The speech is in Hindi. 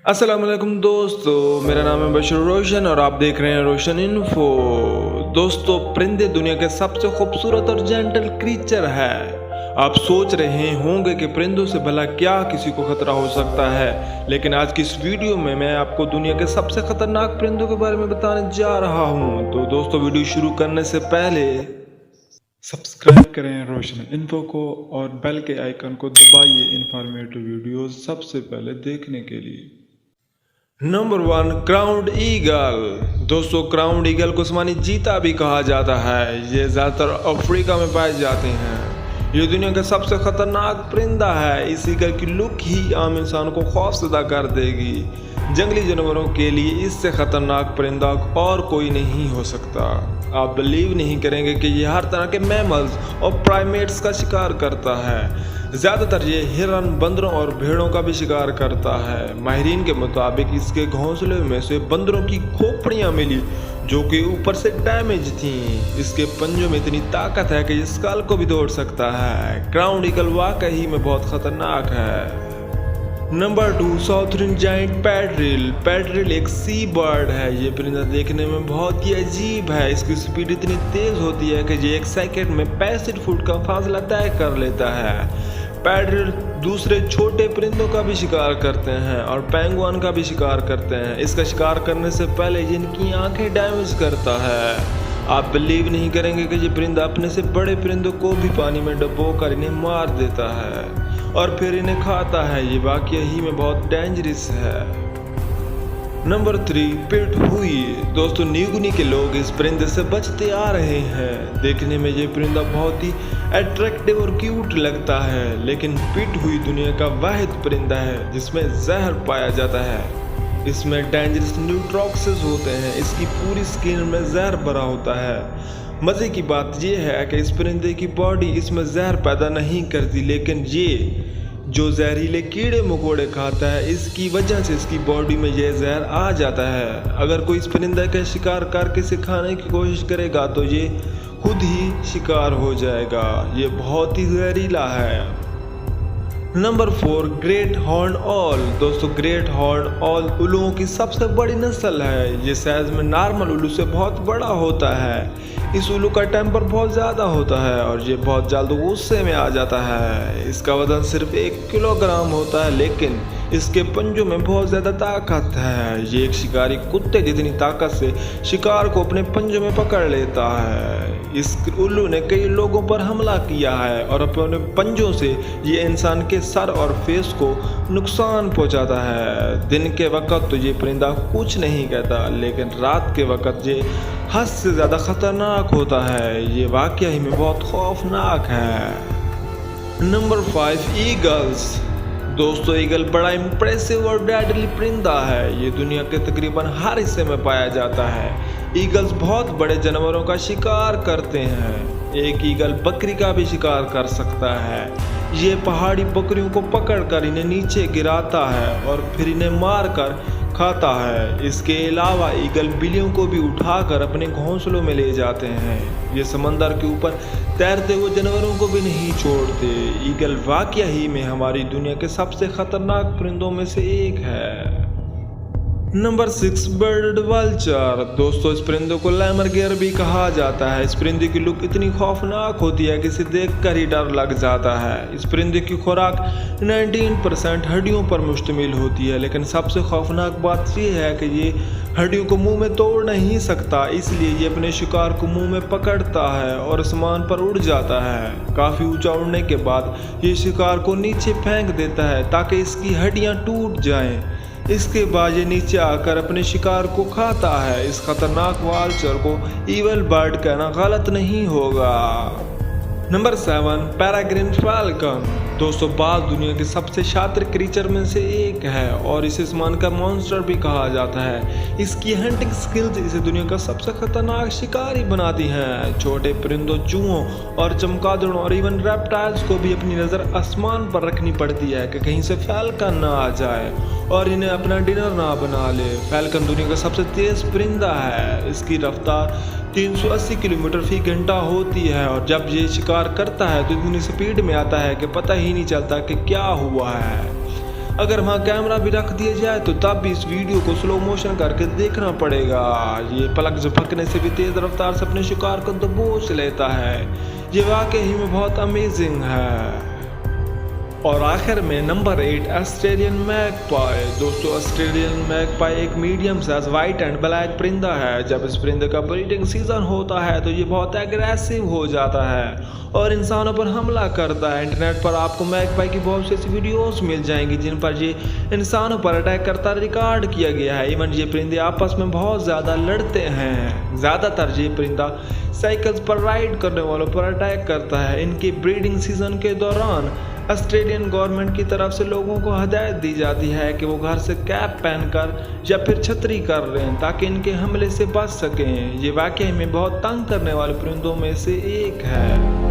अस्सलाम वालेकुम दोस्तों, मेरा नाम है बशर रोशन और आप देख रहे हैं रोशन इन्फो। दोस्तों, परिंदे दुनिया के सबसे खूबसूरत और जेंटल क्रीचर है। आप सोच रहे होंगे कि परिंदों से भला क्या किसी को खतरा हो सकता है, लेकिन आज की इस वीडियो में मैं आपको दुनिया के सबसे खतरनाक परिंदों के बारे में बताने जा रहा हूं। तो दोस्तों, वीडियो शुरू करने से पहले सब्सक्राइब करें रोशन इन्फो को और बेल के आइकन को दबाइए इंफॉर्मेटिव वीडियोस सबसे पहले देखने के लिए। Number 1, crowned eagle. दोस्तों, क्राउन्ड ईगल को आसमानी चीता भी कहा जाता है। ये ज़्यादातर अफ्रीका में पाए जाते हैं। ये दुनिया का सबसे खतरनाक परिंदा है। इस ईगल की लुक ही आम इंसान को खौफजदा कर देगी। जंगली जानवरों के लिए इससे खतरनाक परिंदा और कोई नहीं हो सकता। आप बिलीव नहीं करेंगे कि ये हर तरह के मैमल्स और प्राइमेट्स का शिकार करता है। ज़्यादातर ये हिरन, बंदरों और भेड़ों का भी शिकार करता है। माहिरीन के मुताबिक इसके घोंसले में से बंदरों की खोपड़ियाँ मिली जो कि ऊपर से डैमेज थीं। इसके पंजों में इतनी ताकत है कि ये स्कल को भी तोड़ सकता है। क्राउन्ड ईगल वाकई में बहुत खतरनाक है। Number 2, southern giant petrel. Petrel एक सी बर्ड है। ये परिंदा देखने में बहुत ही अजीब है। इसकी स्पीड इतनी तेज होती है कि ये 1 सेकंड में 65 फुट का फासला तय कर लेता है। पैटरिल दूसरे छोटे परिंदों का भी शिकार करते हैं और पेंगुइन का भी शिकार करते हैं। इसका शिकार करने से पहले इनकी आंखें डैमेज करता है। आप बिलीव नहीं करेंगे कि ये परिंदा अपने से बड़े परिंदों को भी पानी में डुबोकर इन्हें मार देता है और फिर इन्हें खाता है। ये वाकई ही में बहुत डेंजरस है। नंबर 3, पिट हुई। दोस्तों, न्यूगिनी के लोग इस परिंदे से बचते आ रहे हैं। देखने में ये परिंदा बहुत ही अट्रैक्टिव और क्यूट लगता है, लेकिन पिट हुई दुनिया का वाहिद परिंदा है जिसमें जहर पाया जाता है। इसमें डेंजरस न्यूट्रॉक्सिस होते हैं। इसकी पूरी स्किन में जहर भरा होता है। मज़े की बात यह है कि इस परिंदे की बॉडी इसमें जहर पैदा नहीं करती, लेकिन ये जो जहरीले कीड़े मकोड़े खाता है, इसकी वजह से इसकी बॉडी में यह जहर आ जाता है। अगर कोई इस परिंदे का शिकार करके इसे खाने की कोशिश करेगा तो ये खुद ही शिकार हो जाएगा। ये बहुत ही जहरीला है। Number 4, great horn all. दोस्तों, ग्रेट हॉर्न ऑल उल्लुओं की सबसे बड़ी नस्ल है। ये साइज में नॉर्मल उल्लू से बहुत बड़ा होता है। इस उल्लू का टेम्पर बहुत ज़्यादा होता है और ये बहुत जल्द गुस्से में आ जाता है। इसका वजन सिर्फ 1 किलोग्राम होता है, लेकिन इसके पंजों में बहुत ज़्यादा ताकत है। ये एक शिकारी कुत्ते जितनी ताकत से शिकार को अपने पंजों में पकड़ लेता है। इस उल्लू ने कई लोगों पर हमला किया है और अपने पंजों से ये इंसान के सर और फेस को नुकसान पहुंचाता है। दिन के वक्त तो ये परिंदा कुछ नहीं कहता, लेकिन रात के वक्त ये हद से ज़्यादा खतरनाक होता है। ये वाकई ही में बहुत खौफनाक है। Number 5, eagles. दोस्तों, ईगल बड़ा इम्प्रेसिव और डेडली परिंदा है। ये दुनिया के तकरीबन हर हिस्से में पाया जाता है। ईगल्स बहुत बड़े जानवरों का शिकार करते हैं। एक ईगल बकरी का भी शिकार कर सकता है। ये पहाड़ी बकरियों को पकड़कर इन्हें नीचे गिराता है और फिर इन्हें मारकर खाता है। इसके अलावा ईगल बिल्लियों को भी उठाकर अपने घोंसलों में ले जाते हैं। ये समंदर के ऊपर तैरते हुए जानवरों को भी नहीं छोड़ते। ईगल वाकई ही में हमारी दुनिया के सबसे खतरनाक परिंदों में से एक है। Number 6, bird vulture. दोस्तों, इस परिंदे को लैमरगेयर भी कहा जाता है। इस परिंदे की लुक इतनी खौफनाक होती है कि इसे देखकर ही डर लग जाता है। इस परिंदे की खुराक 19% हड्डियों पर मुश्तमिल होती है, लेकिन सबसे खौफनाक बात यह है कि ये हड्डियों को मुंह में तोड़ नहीं सकता, इसलिए ये अपने शिकार को मुंह में पकड़ता है और आसमान पर उड़ जाता है। काफ़ी ऊंचा उड़ने के बाद ये शिकार को नीचे फेंक देता है ताकि इसकी हड्डियां टूट जाएं। इसके बाद ये नीचे आकर अपने शिकार को खाता है। इस खतरनाक वाल्चर को ईवल बर्ड कहना गलत नहीं होगा। Number 7, peregrine falcon. दोस्तों, बाज दुनिया के सबसे शातिर क्रीचर में से एक है और इसे आसमान का मॉन्स्टर भी कहा जाता है। इसकी हंटिंग स्किल्स इसे दुनिया का सबसे खतरनाक शिकारी बनाती हैं। छोटे परिंदों, चूहों और चमगादड़ों और इवन रेप्टाइल्स को भी अपनी नज़र आसमान पर रखनी पड़ती है कि कहीं से फैल्कन ना आ जाए और इन्हें अपना डिनर ना बना ले। फैल्कन दुनिया का सबसे तेज परिंदा है। इसकी रफ्तार 380 किलोमीटर फी घंटा होती है और जब ये शिकार करता है तो इतनी स्पीड में आता है कि पता ही नहीं चलता कि क्या हुआ है। अगर वहाँ कैमरा भी रख दिया जाए तो तब भी इस वीडियो को स्लो मोशन करके देखना पड़ेगा। ये पलक झपकने से भी तेज रफ्तार से अपने शिकार को दबोच लेता है। ये वाकई में बहुत अमेजिंग है। और आखिर में नंबर 8 ऑस्ट्रेलियन मैगपाई। दोस्तों ऑस्ट्रेलियन मैगपाई एक medium size white and black परिंदा है। जब इस परिंदे का ब्रीडिंग सीजन होता है तो ये बहुत एग्रेसिव हो जाता है और इंसानों पर हमला करता है। इंटरनेट पर आपको मैगपाई की बहुत सी ऐसी वीडियोस मिल जाएंगी जिन पर ये इंसानों पर अटैक करता रिकॉर्ड किया गया है। इवन ये परिंदे आपस में बहुत ज़्यादा लड़ते हैं। ज़्यादातर ये परिंदा साइकिल्स पर राइड करने वालों पर अटैक करता है। इनकी ब्रीडिंग सीजन के दौरान ऑस्ट्रेलियन गवर्नमेंट की तरफ से लोगों को हदायत दी जाती है कि वो घर से कैप पहनकर या फिर छतरी कर रहे हैं ताकि इनके हमले से बच सकें। ये वाकई में बहुत तंग करने वाले परिंदों में से एक है।